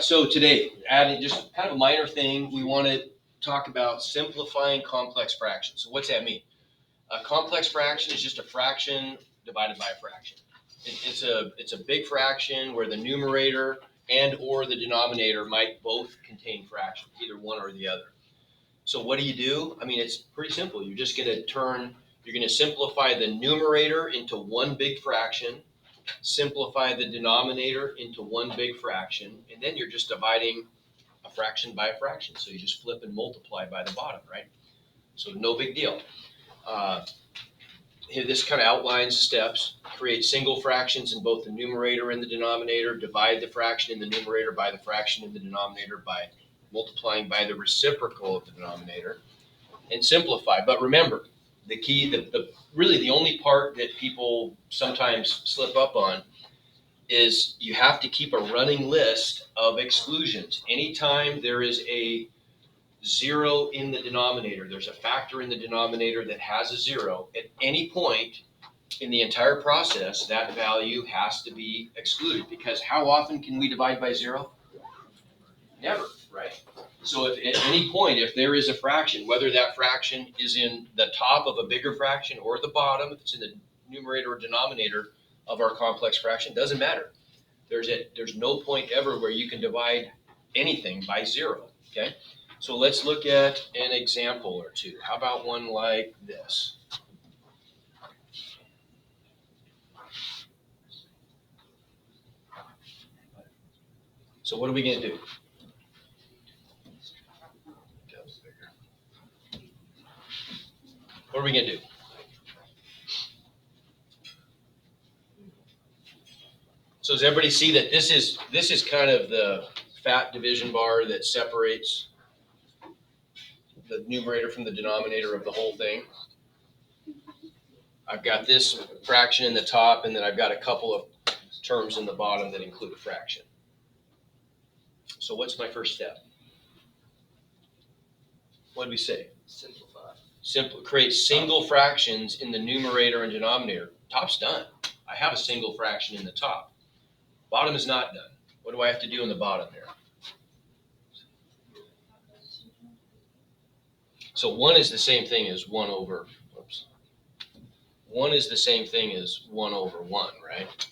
so today, adding just kind of a minor thing, we want to talk about simplifying complex fractions. So what's that mean? A complex fraction is just a fraction divided by a fraction. It's a big fraction where the numerator and or the denominator might both contain fractions, either one or the other. So what do? I mean, it's pretty simple. You're going to simplify the numerator into one big fraction, simplify the denominator into one big fraction, and then you're just dividing a fraction by a fraction. So you just flip and multiply by the bottom, right? So no big deal. Here, this kind of outlines steps. Create single fractions in both the numerator and the denominator. Divide the fraction in the numerator by the fraction in the denominator by multiplying by the reciprocal of the denominator. And simplify. But remember, the key, really the only part that people sometimes slip up on is you have to keep a running list of exclusions. Anytime there is a zero in the denominator, there's a factor in the denominator that has a zero, at any point in the entire process, that value has to be excluded, because how often can we divide by zero? Never, right? So if at any point, if there is a fraction, whether that fraction is in the top of a bigger fraction or the bottom, if it's in the numerator or denominator of our complex fraction, doesn't matter. There's no point ever where you can divide anything by zero, okay? So let's look at an example or two. How about one like this? So what are we going to do? What are we going to do? So does everybody see that this is kind of the fat division bar that separates the numerator from the denominator of the whole thing? I've got this fraction in the top, and then I've got a couple of terms in the bottom that include a fraction. So what's my first step? What did we say? Simplify. Create single fractions in the numerator and denominator. Top's done. I have a single fraction in the top. Bottom is not done. What do I have to do in the bottom here? So 1 is the same thing as 1 over, 1 is the same thing as 1 over 1, right?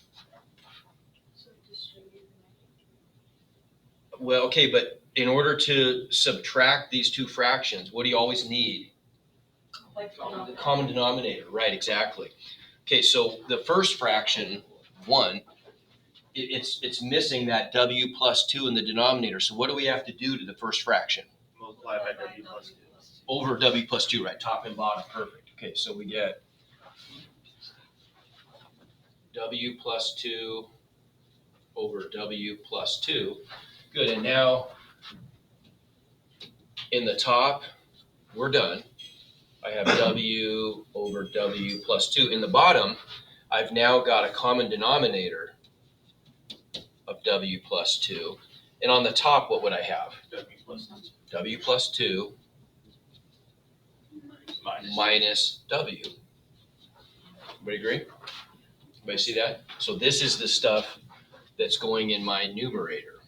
Well, okay, but in order to subtract these two fractions, what do you always need? The common denominator, right, exactly. Okay, so the first fraction, 1, it's missing that w plus 2 in the denominator. So what do we have to do to the first fraction? Multiply by w plus 2. Over w plus 2, right? Top and bottom, perfect. Okay, so we get w plus 2 over w plus 2. Good, and now in the top, we're done. I have w over w plus 2. In the bottom, I've now got a common denominator of w plus 2. And on the top, what would I have? W plus 2. W plus 2 minus w. Everybody agree? Everybody see that? So this is the stuff that's going in my numerator.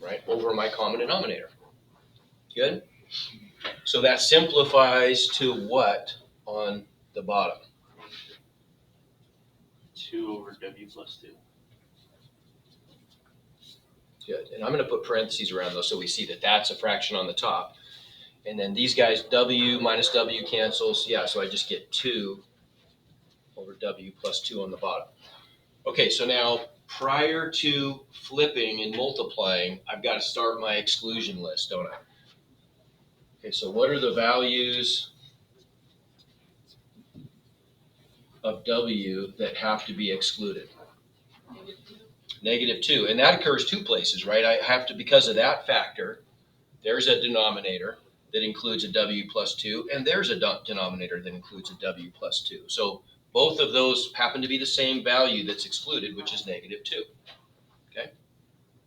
Right, over my common denominator. Good? So that simplifies to what on the bottom? 2 over w plus 2. Good. And I'm going to put parentheses around those so we see that that's a fraction on the top. And then these guys, w minus w cancels. Yeah, so I just get 2 over w plus 2 on the bottom. Okay, so now prior to flipping and multiplying, I've got to start my exclusion list, don't I? Okay, so what are the values of w that have to be excluded? -2. And that occurs two places, right? I have to, because of that factor, there's a denominator that includes a w plus 2, and there's a denominator that includes a w plus 2. So both of those happen to be the same value that's excluded, which is -2. Okay?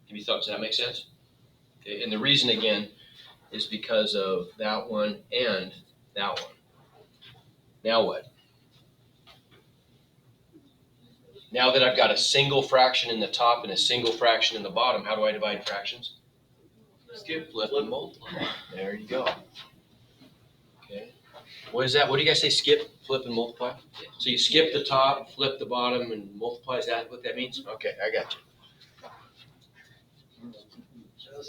Give me thoughts. Does that make sense? Okay, and the reason, again, is because of that one and that one. Now what? Now that I've got a single fraction in the top and a single fraction in the bottom, how do I divide fractions? Skip, Flip, and multiply. There you go. Okay. What is that? What do you guys say? Skip, flip, and multiply? So you skip the top, flip the bottom, and multiply. Is that what that means? Okay, I got you.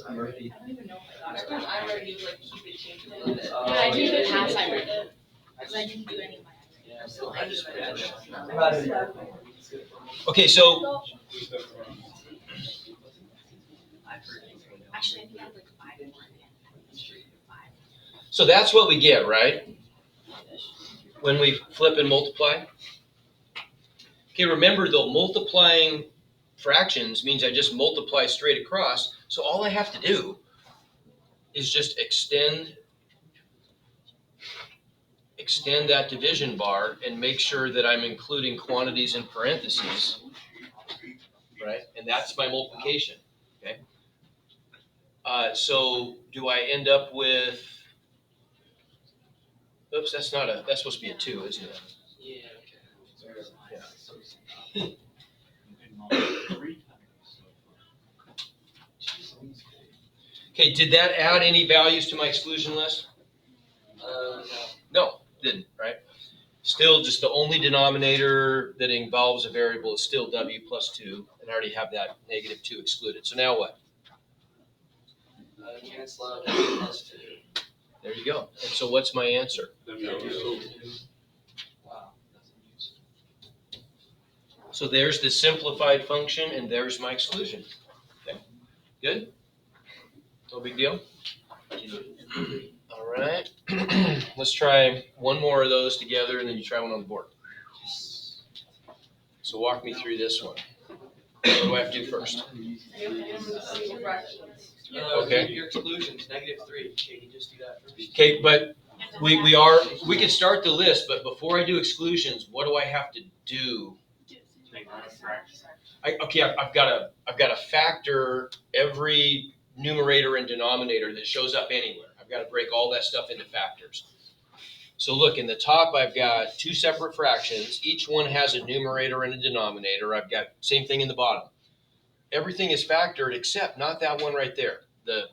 I don't even know if I got it. I already like keep it changed a little bit. Yeah, I did it past I read it. Because I didn't do any of my. I just read it. Okay, so Actually, I think I have like 5 in one. so that's what we get, right? When we flip and multiply. Okay, remember though, multiplying fractions means I just multiply straight across. So all I have to do is just extend that division bar and make sure that I'm including quantities in parentheses, right? And that's my multiplication, okay? So do I end up with, oops, that's supposed to be a 2, isn't it? Yeah. Okay, did that add any values to my exclusion list? No, didn't, right? Still, just the only denominator that involves a variable is still w plus 2, and I already have that negative 2 excluded. So now what? Cancel out w plus 2. There you go. And so what's my answer? Wow. So there's the simplified function, and there's my exclusion. Okay, good? No big deal? All right. Let's try one more of those together, and then you try one on the board. So walk me through this one. What do I have to do first? Okay. Your exclusions, -3. Can you just do that first? Okay, but we can start the list, but before I do exclusions, what do I have to do? Take one fraction. I've got to factor every numerator and denominator that shows up anywhere. I've got to break all that stuff into factors. So look, in the top, I've got 2 separate fractions. Each one has a numerator and a denominator. I've got same thing in the bottom. Everything is factored except not that one right there. The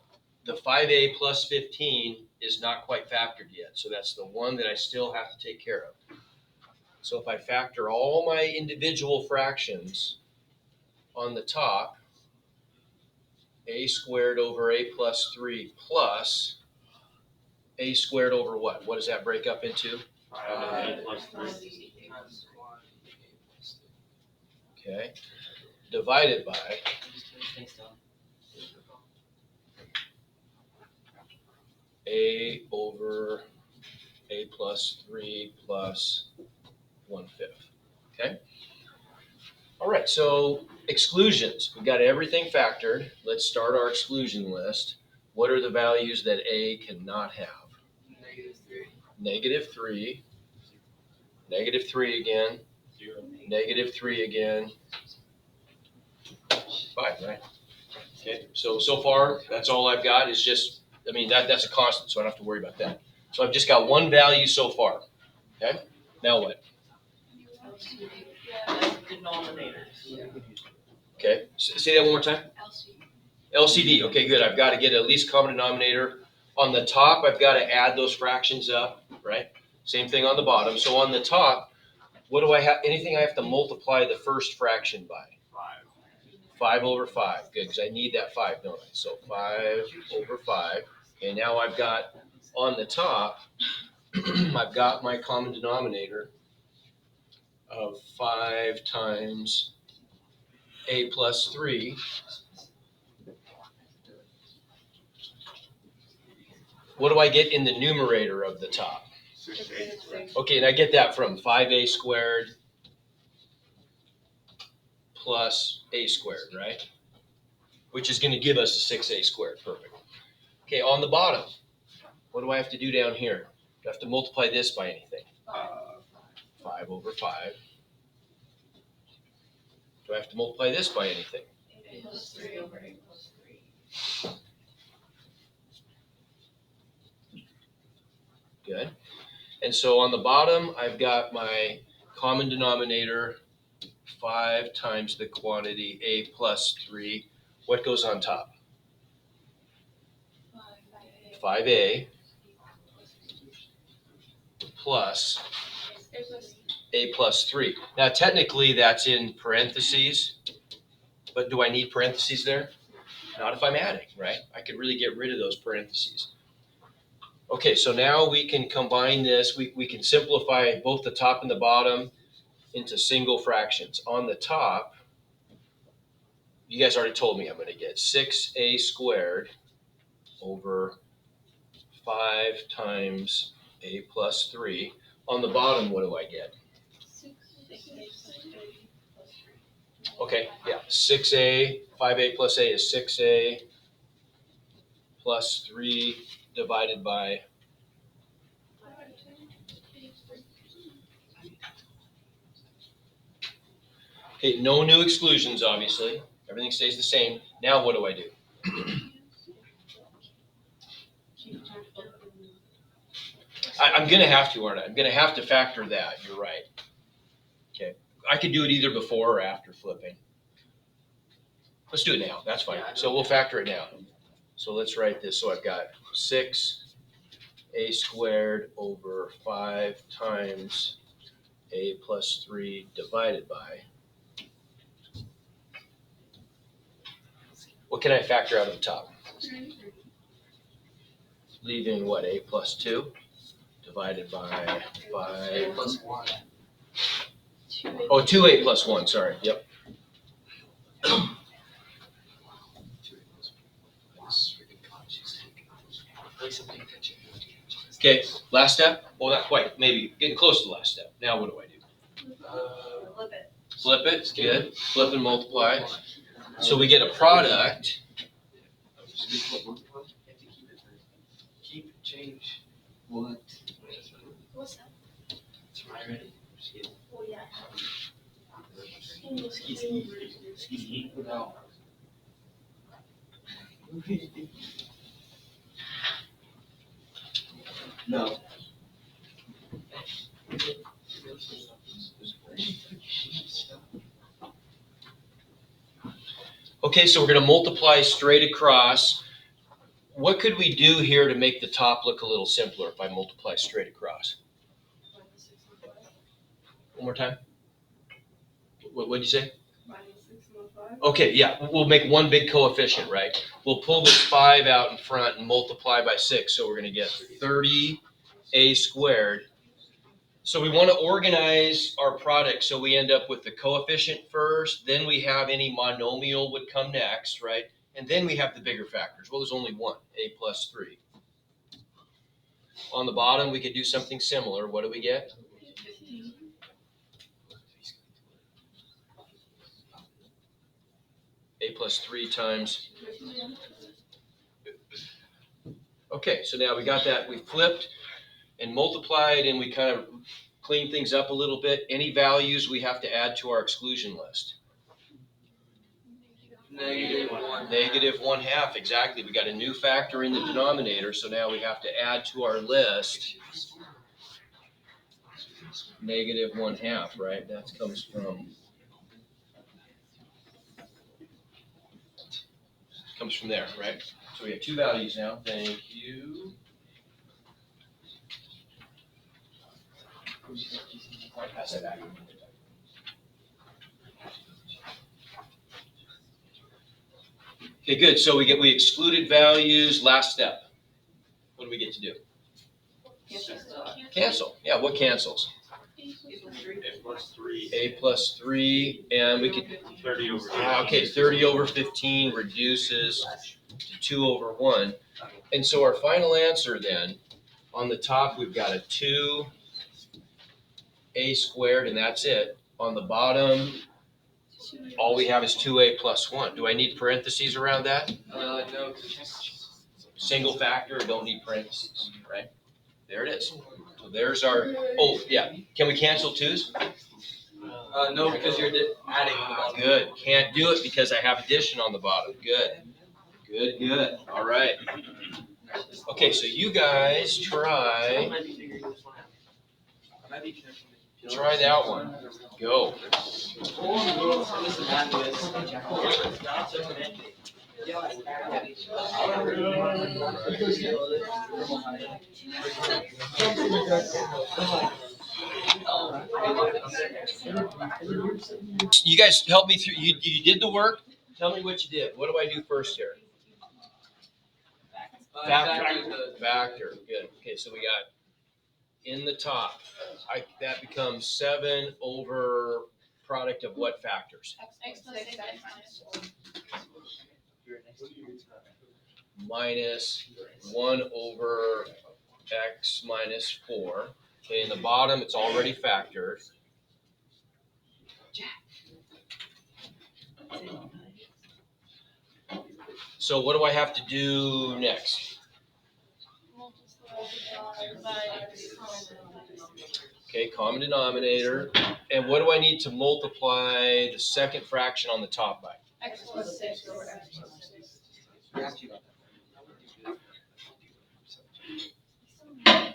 5a plus 15 is not quite factored yet. So that's the one that I still have to take care of. So if I factor all my individual fractions on the top, a squared over a plus 3 plus a squared over what? What does that break up into? 5a plus 3. Okay. Divided by a over a plus 3 plus 1/5. Okay. All right. So exclusions. We've got everything factored. Let's start our exclusion list. What are the values that a cannot have? -3. -3 again, 0. -3 again, 5, right? Okay, so far, that's all I've got is just, that's a constant, so I don't have to worry about that. So I've just got one value so far, okay? Now what? Okay, say that one more time. LCD, okay, good. I've got to get at least common denominator. On the top, I've got to add those fractions up, right? Same thing on the bottom. So on the top, what do I have? Anything I have to multiply the first fraction by? 5 over 5. Good, because I need that 5, don't I? So 5 over 5. Okay, now I've got on the top, I've got my common denominator of 5 times a plus 3. What do I get in the numerator of the top? 6a. Okay, and I get that from 5a squared plus a squared, right? Which is going to give us a 6a squared. Perfect. Okay, on the bottom, what do I have to do down here? Do I have to multiply this by anything? 5 over 5. Do I have to multiply this by anything? Good. And so on the bottom, I've got my common denominator, 5 times the quantity A plus 3. What goes on top? 5A plus A plus 3. Now technically that's in parentheses, but do I need parentheses there? Not if I'm adding, right? I could really get rid of those parentheses. Okay, so now we can combine this. We can simplify both the top and the bottom into single fractions. On the top, you guys already told me I'm going to get 6A squared over 5 times A plus 3. On the bottom, what do I get? Okay, yeah, 6A, 5A plus A is 6A plus 3 divided by, okay, no new exclusions, obviously. Everything stays the same. Now what do I do? I'm going to have to, aren't I? I'm going to have to factor that. You're right. Okay. I could do it either before or after flipping. Let's do it now. That's fine. So we'll factor it now. So let's write this. So I've got 6A squared over 5 times A plus 3 divided by. What can I factor out of the top? Leaving what? A plus 2 divided by 5. A plus 1. Oh, 2A plus 1. Sorry. Yep. Okay, last step? Well, not quite. Maybe getting close to the last step. Now what do I do? Flip it. Flip it. Good. Flip and multiply. So we get a product. Keep, change. What? What's that? It's my ready. Oh, yeah. No. No. Okay, so we're going to multiply straight across. What could we do here to make the top look a little simpler if I multiply straight across? One more time. What did you say? Okay, yeah, we'll make one big coefficient, right? We'll pull this 5 out in front and multiply by 6. So we're going to get 30A squared. So we want to organize our product so we end up with the coefficient first, then we have any monomial would come next, right? And then we have the bigger factors. Well, there's only one, A plus 3. On the bottom, we could do something similar. What do we get? A plus 3 times. Okay, so now we got that. We flipped and multiplied, and we kind of cleaned things up a little bit. Any values we have to add to our exclusion list? -1. Negative 1/2, exactly. We got a new factor in the denominator, so now we have to add to our list negative 1/2, right? That comes from there, right? So we have two values now. Thank you. Pass that back. Okay, good. So we excluded values. Last step. What do we get to do? Cancel. Yeah, what cancels? A plus 3. A plus 3, and we could 30 over. okay, 30 over 15 reduces to 2 over 1. And so our final answer then, on the top we've got a 2A squared, and that's it. On the bottom, all we have is 2A plus 1. Do I need parentheses around that? No. Single factor, don't need parentheses, right? There it is. So there's our, oh, yeah. Can we cancel 2's? No, because you're adding on the bottom. Good. Can't do it because I have addition on the bottom. Good. Good. All right. Okay, so you guys try. I might be figuring this one out. I might be connecting Try that one. Go. You guys help me through. You did the work. Tell me what you did. What do I do first here? Factor. Good. Okay, so we got in the top. That becomes 7 over product of what factors? X plus 6, X minus 4. Minus 1 over x minus 4. Okay, in the bottom, it's already factored. So what do I have to do next? Okay, common denominator. And what do I need to multiply the second fraction on the top by? X plus 6 over X plus 6.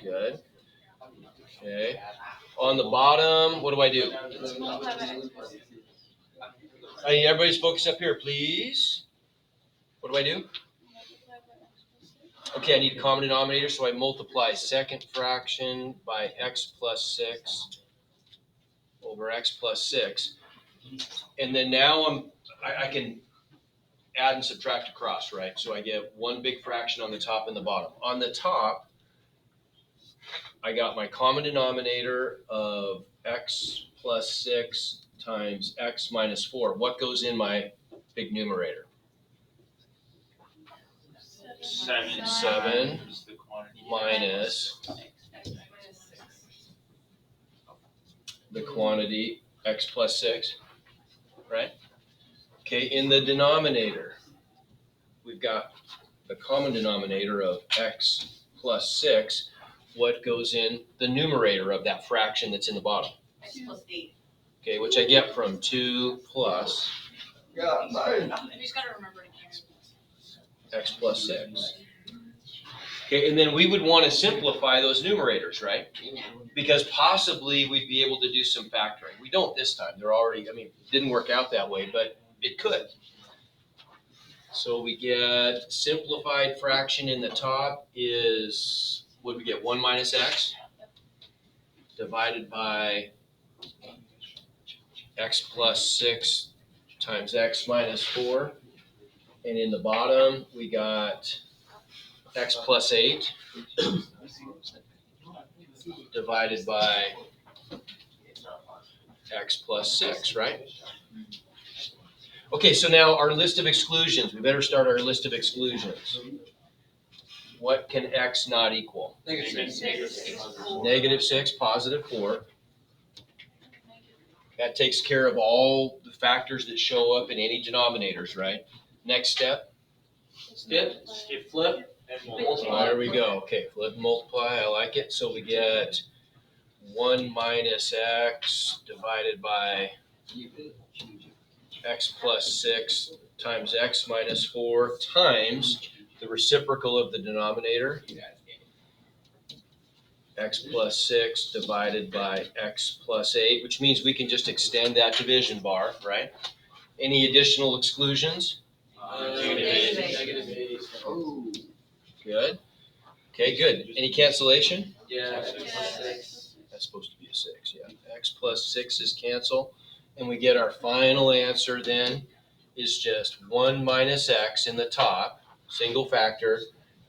Good. Okay. On the bottom, what do I do? Multiply by X plus 6. I need everybody's focus up here, please. What do I do? Okay, I need a common denominator, so I multiply second fraction by x plus 6 over x plus 6. And then now I can add and subtract across, right? So I get one big fraction on the top and the bottom. On the top, I got my common denominator of x plus 6 times x minus 4. What goes in my big numerator? 7. 7 is the quantity. minus the quantity x plus 6, right? Okay, in the denominator, we've got the common denominator of x plus 6. What goes in the numerator of that fraction that's in the bottom? X plus 8. Okay, which I get from 2 plus You just gotta remember to carry. x plus 6. Okay, and then we would want to simplify those numerators, right? Because possibly we'd be able to do some factoring. We don't this time. They're already, it didn't work out that way, but it could. So we get simplified fraction in the top is, what do we get? 1 minus x divided by x plus 6 times x minus 4. And in the bottom, we got x plus 8 divided by x plus 6, right? Okay, so now our list of exclusions. We better start our list of exclusions. What can x not equal? Negative 6, positive 4. That takes care of all the factors that show up in any denominators, right? Next step. Skip flip and multiply. There we go. Okay, flip and multiply. I like it. So we get 1 minus x divided by x plus 6 times x minus 4 times the reciprocal of the denominator, x plus 6 divided by x plus 8, which means we can just extend that division bar, right? Any additional exclusions? Negative 8. Oh. Good. Okay, good. Any cancellation? Yeah. That's supposed to be a 6, yeah. X plus 6 is cancel. And we get our final answer then is just 1 minus x in the top, single factor.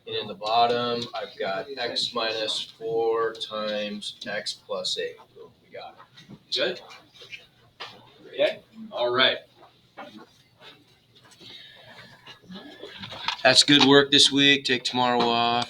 And in the bottom, I've got x minus 4 times x plus 8. Boom, we got it. Good? Okay, all right. That's good work this week. Take tomorrow off.